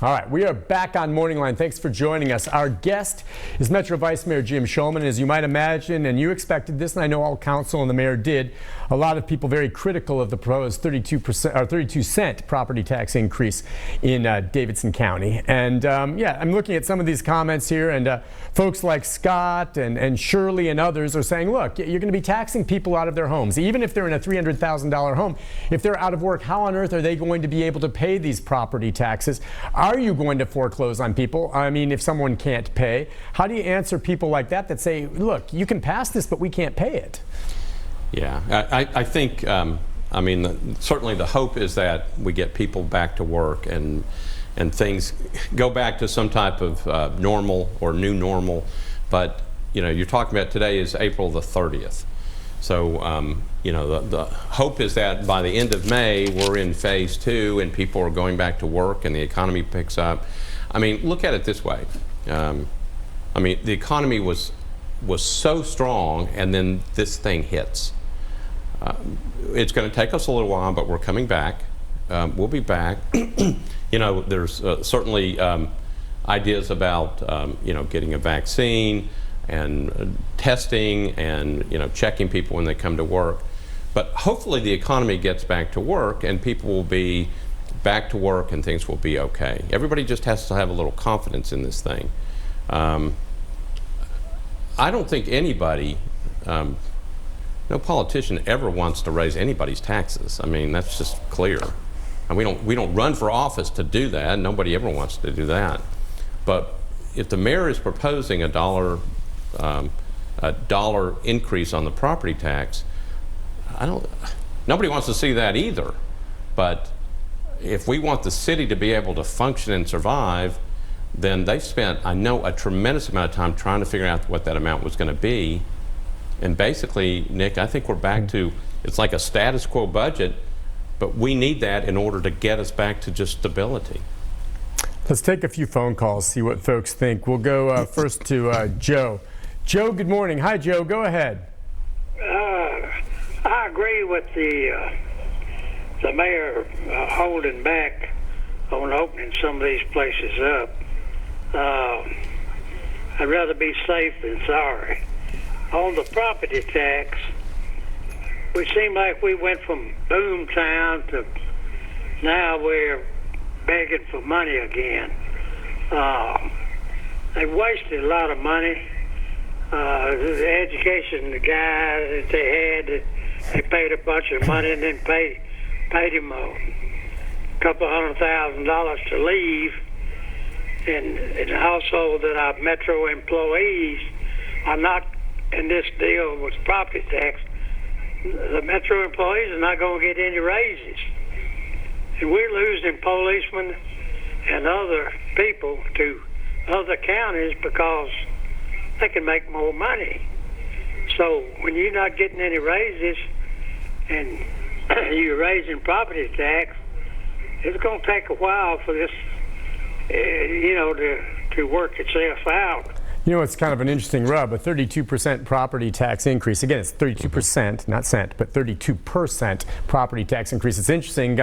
All right, we are back on Morning Line. Thanks for joining us. Our guest is Metro Vice Mayor Jim Shulman. As you might imagine, and you expected this, and I know all council and the mayor did, a lot of people very critical of the proposed 32-cent property tax increase in Davidson County. And yeah, I'm looking at some of these comments here, and folks like Scott and Shirley and others are saying, look, you're going to be taxing people out of their homes, even if they're in a $300,000 home. If they're out of work, how on earth are they going to be able to pay these property taxes? Are you going to foreclose on people? I mean, if someone can't pay, how do you answer people like that say, look, you can pass this, but we can't pay it? Yeah, I think, I mean, certainly the hope is that we get people back to work and things go back to some type of normal or new normal. But, you know, you're talking about today is April the 30th. So, you know, the hope is that by the end of May, we're in phase 2 and people are going back to work and the economy picks up. I mean, look at it this way. I mean, the economy was so strong, and then this thing hits. It's going to take us a little while, but we're coming back. We'll be back. You know, there's certainly ideas about, you know, getting a vaccine and testing and, you know, checking people when they come to work. But hopefully the economy gets back to work and people will be back to work and things will be okay. Everybody just has to have a little confidence in this thing. I don't think anybody, no politician ever wants to raise anybody's taxes. I mean, that's just clear. And we don't run for office to do that. Nobody ever wants to do that. But if the mayor is proposing a dollar increase on the property tax, nobody wants to see that either. But if we want the city to be able to function and survive, then they've spent, I know, a tremendous amount of time trying to figure out what that amount was going to be. And basically, Nick, I think we're back to, it's like a status quo budget, but we need that in order to get us back to just stability. Let's take a few phone calls, see what folks think. We'll go first to Joe. Joe, good morning. Hi, Joe. Go ahead. I agree with the mayor holding back on opening some of these places up. I'd rather be safe than sorry. On the property tax, we seem like we went from boom town to now we're begging for money again. They wasted a lot of money. The education, the guy that they had, they paid a bunch of money and then paid him a couple $100,000 to leave. And also that our Metro employees are not in this deal with property tax. The Metro employees are not going to get any raises. And we're losing policemen and other people to other counties because they can make more money. So when you're not getting any raises and you're raising property tax, it's going to take a while for this, you know, to work itself out. You know, it's kind of an interesting rub, a 32% property tax increase. Again, it's 32%, not cent, but 32% property tax increase. It's interesting.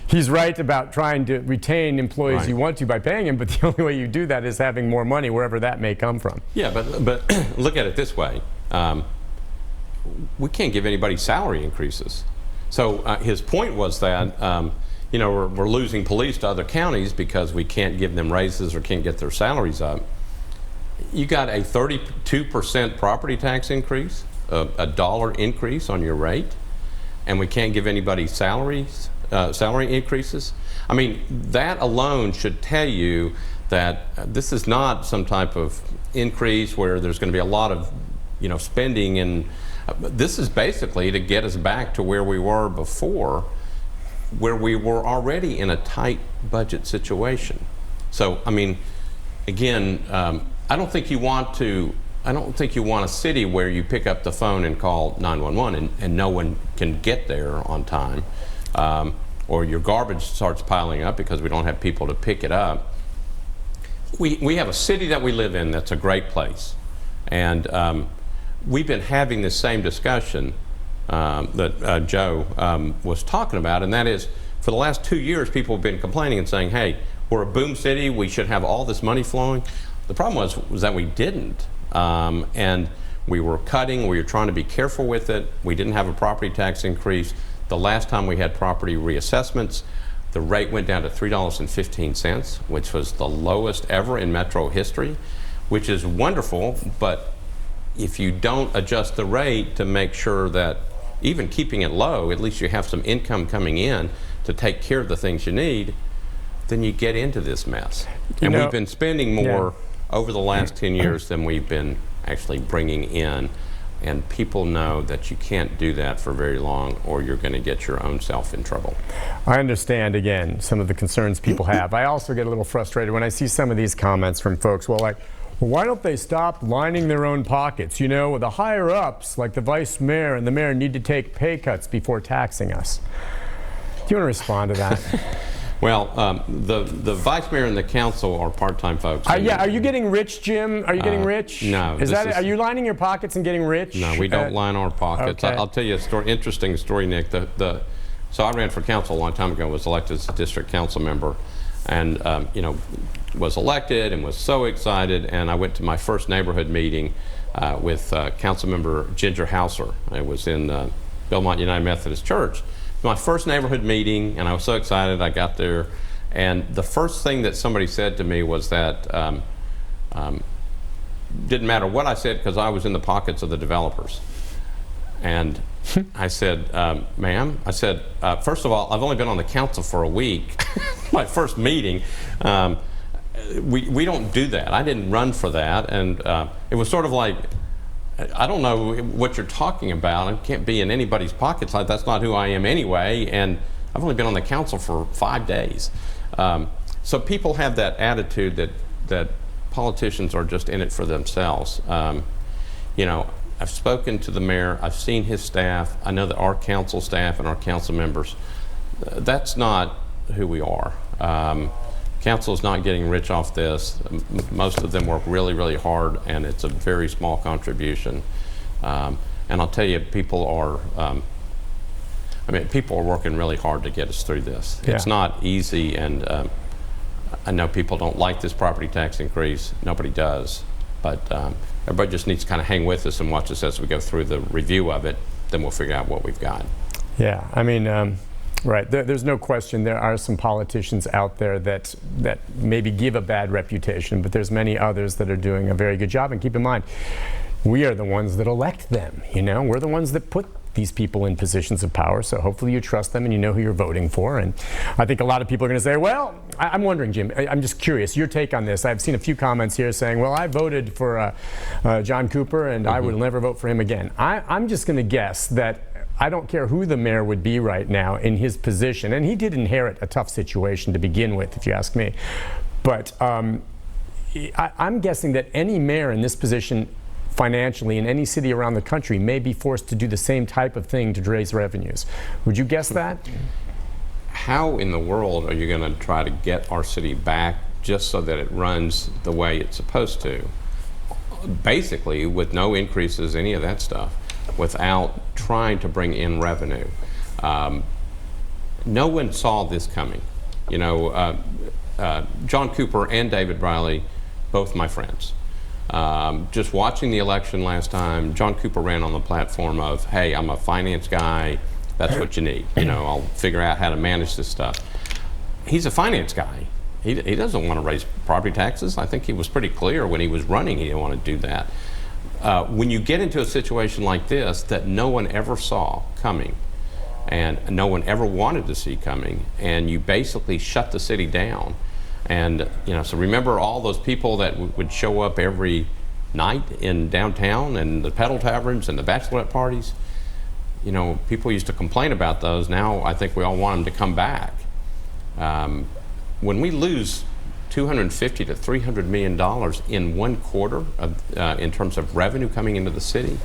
He's right about trying to retain employees you want to by paying them, but the only way you do that is having more money wherever that may come from. Yeah, but look at it this way. We can't give anybody salary increases. So his point was that, you know, we're losing police to other counties because we can't give them raises or can't get their salaries up. You got a 32% property tax increase, a dollar increase on your rate, and we can't give anybody salary increases. I mean, that alone should tell you that this is not some type of increase where there's going to be a lot of, you know, spending, and this is basically to get us back to where we were before, where we were already in a tight budget situation. So, I mean, again, I don't think you want a city where you pick up the phone and call 911 and no one can get there on time, or your garbage starts piling up because we don't have people to pick it up. We have a city that we live in that's a great place, and we've been having this same discussion that Joe was talking about, and that is, for the last 2 years, people have been complaining and saying, hey, we're a boom city, we should have all this money flowing. The problem was that we didn't. And we were cutting, we were trying to be careful with it. We didn't have a property tax increase. The last time we had property reassessments, the rate went down to $3.15, which was the lowest ever in Metro history, which is wonderful, but if you don't adjust the rate to make sure that even keeping it low, at least you have some income coming in to take care of the things you need, then you get into this mess. And we've been spending more over the last 10 years than we've been actually bringing in. And people know that you can't do that for very long or you're going to get your own self in trouble. I understand, again, some of the concerns people have. I also get a little frustrated when I see some of these comments from folks, well, why don't they stop lining their own pockets? You know, the higher ups, like the vice mayor and the mayor, need to take pay cuts before taxing us. Do you want to respond to that? Well, the vice mayor and the council are part-time folks. Yeah, are you getting rich, Jim? Are you getting rich? No. Are you lining your pockets and getting rich? No, we don't line our pockets. Okay. I'll tell you a story, interesting story, Nick. So I ran for council a long time ago, was elected as a district council member, and was elected and was so excited. And I went to my first neighborhood meeting with council member Ginger Hauser. It was in Belmont United Methodist Church. My first neighborhood meeting, and I was so excited. I got there, and the first thing that somebody said to me was that didn't matter what I said because I was in the pockets of the developers. And I said, ma'am, I said, first of all, I've only been on the council for a week. My first meeting. We don't do that. I didn't run for that, and it was sort of like, I don't know what you're talking about. I can't be in anybody's pockets. That's not who I am anyway, and I've only been on the council for 5 days. So people have that attitude that politicians are just in it for themselves. I've spoken to the mayor. I've seen his staff. I know that our council staff and our council members, that's not who we are. Council is not getting rich off this. Most of them work really, really hard, and it's a very small contribution. And I'll tell you, people are working really hard to get us through this. Yeah. It's not easy, and I know people don't like this property tax increase. Nobody does, but everybody just needs to kind of hang with us and watch us as we go through the review of it. Then we'll figure out what we've got. Yeah, I mean, right. There's no question there are some politicians out there that maybe give a bad reputation, but there's many others that are doing a very good job. And keep in mind, we are the ones that elect them. We're the ones that put these people in positions of power. So hopefully you trust them and you know who you're voting for. And I think a lot of people are going to say, well, I'm wondering, Jim, I'm just curious, your take on this. I've seen a few comments here saying, well, I voted for John Cooper and I will never vote for him again. I'm just going to guess that I don't care who the mayor would be right now in his position, and he did inherit a tough situation to begin with, if you ask me. But I'm guessing that any mayor in this position financially in any city around the country may be forced to do the same type of thing to raise revenues. Would you guess that? How in the world are you going to try to get our city back just so that it runs the way it's supposed to? Basically, with no increases, any of that stuff, without trying to bring in revenue. No one saw this coming. John Cooper and David Briley, both my friends. Just watching the election last time, John Cooper ran on the platform of, hey, I'm a finance guy, that's what you need. I'll figure out how to manage this stuff. He's a finance guy. He doesn't want to raise property taxes. I think he was pretty clear when he was running he didn't want to do that. When you get into a situation like this that no one ever saw coming and no one ever wanted to see coming, and you basically shut the city down, and so remember all those people that would show up every night in downtown and the pedal taverns and the bachelorette parties? People used to complain about those. Now I think we all want them to come back. When we lose $250 to $300 million in 1 quarter in terms of revenue coming into the city,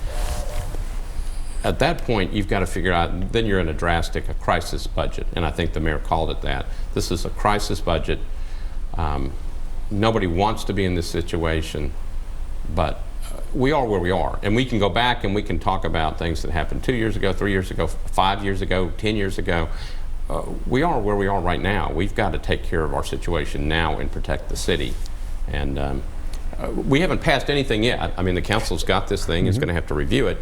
at that point you've got to figure out, then you're in a crisis budget, and I think the mayor called it that. This is a crisis budget. Nobody wants to be in this situation, but we are where we are, and we can go back and we can talk about things that happened 2 years ago, 3 years ago, 5 years ago, 10 years ago. we are where we are right now. We've got to take care of our situation now and protect the city. And we haven't passed anything yet. I mean, the council's got this thing. It's going to have to review it.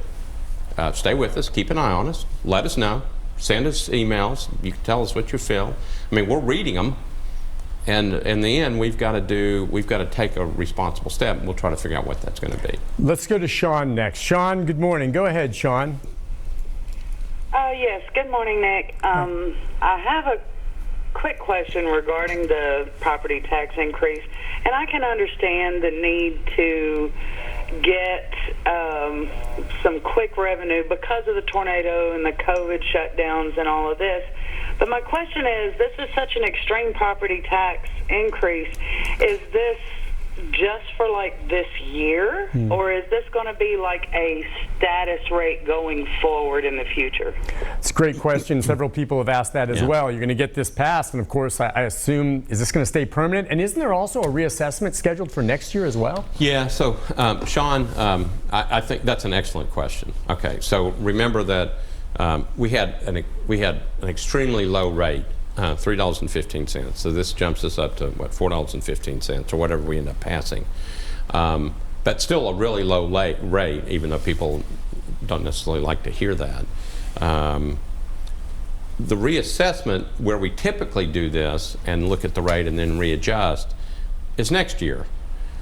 Stay with us. Keep an eye on us. Let us know. Send us emails. You can tell us what you feel. I mean, we're reading them. And in the end, we've got to take a responsible step. We'll try to figure out what that's going to be. Let's go to Sean next. Sean, good morning. Go ahead, Sean. Yes, good morning, Nick. I have a quick question regarding the property tax increase, and I can understand the need to get some quick revenue because of the tornado and the COVID shutdowns and all of this. But my question is, this is such an extreme property tax increase. Is this just for like this year, or is this going to be like a status rate going forward in the future? It's a great question. Several people have asked that as well. You're going to get this passed, and of course, I assume, is this going to stay permanent? And isn't there also a reassessment scheduled for next year as well? Yeah, so Sean, I think that's an excellent question. Okay, so remember that we had an extremely low rate, $3.15. So this jumps us up to what, $4.15 or whatever we end up passing. That's still a really low rate, even though people don't necessarily like to hear that. The reassessment, where we typically do this and look at the rate and then readjust, is next year.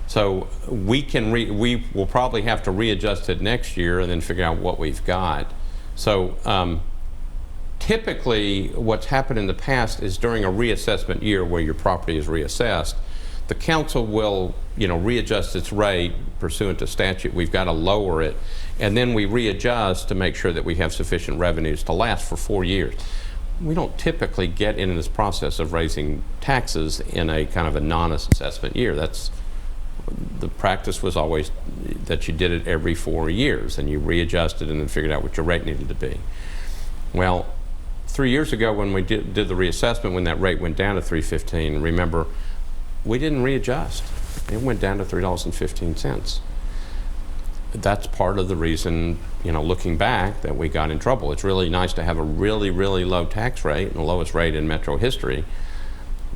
So we will probably have to readjust it next year and then figure out what we've got. So typically what's happened in the past is during a reassessment year where your property is reassessed, the council will readjust its rate pursuant to statute. We've got to lower it, and then we readjust to make sure that we have sufficient revenues to last for 4 years. We don't typically get into this process of raising taxes in a kind of a non-assessment year. The practice was always that you did it every 4 years and you readjusted and then figured out what your rate needed to be. Well, 3 years ago when we did the reassessment, when that rate went down to $3.15, remember, we didn't readjust. It went down to $3.15. That's part of the reason, looking back, that we got in trouble. It's really nice to have a really, really low tax rate, and the lowest rate in metro history,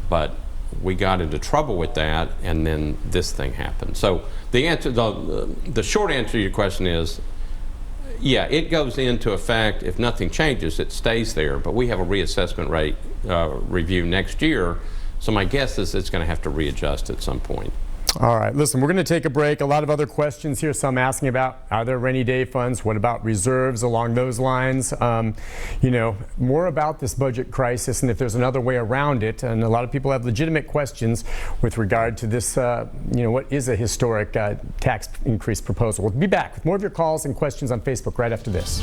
but we got into trouble with that, and then this thing happened. So the short answer to your question is, yeah, it goes into effect. If nothing changes, it stays there, but we have a reassessment rate review next year, so my guess is it's going to have to readjust at some point. All right, listen, we're going to take a break. A lot of other questions here. Some asking about, are there rainy day funds? What about reserves along those lines? More about this budget crisis and if there's another way around it. And a lot of people have legitimate questions with regard to this, what is a historic tax increase proposal. We'll be back with more of your calls and questions on Facebook right after this.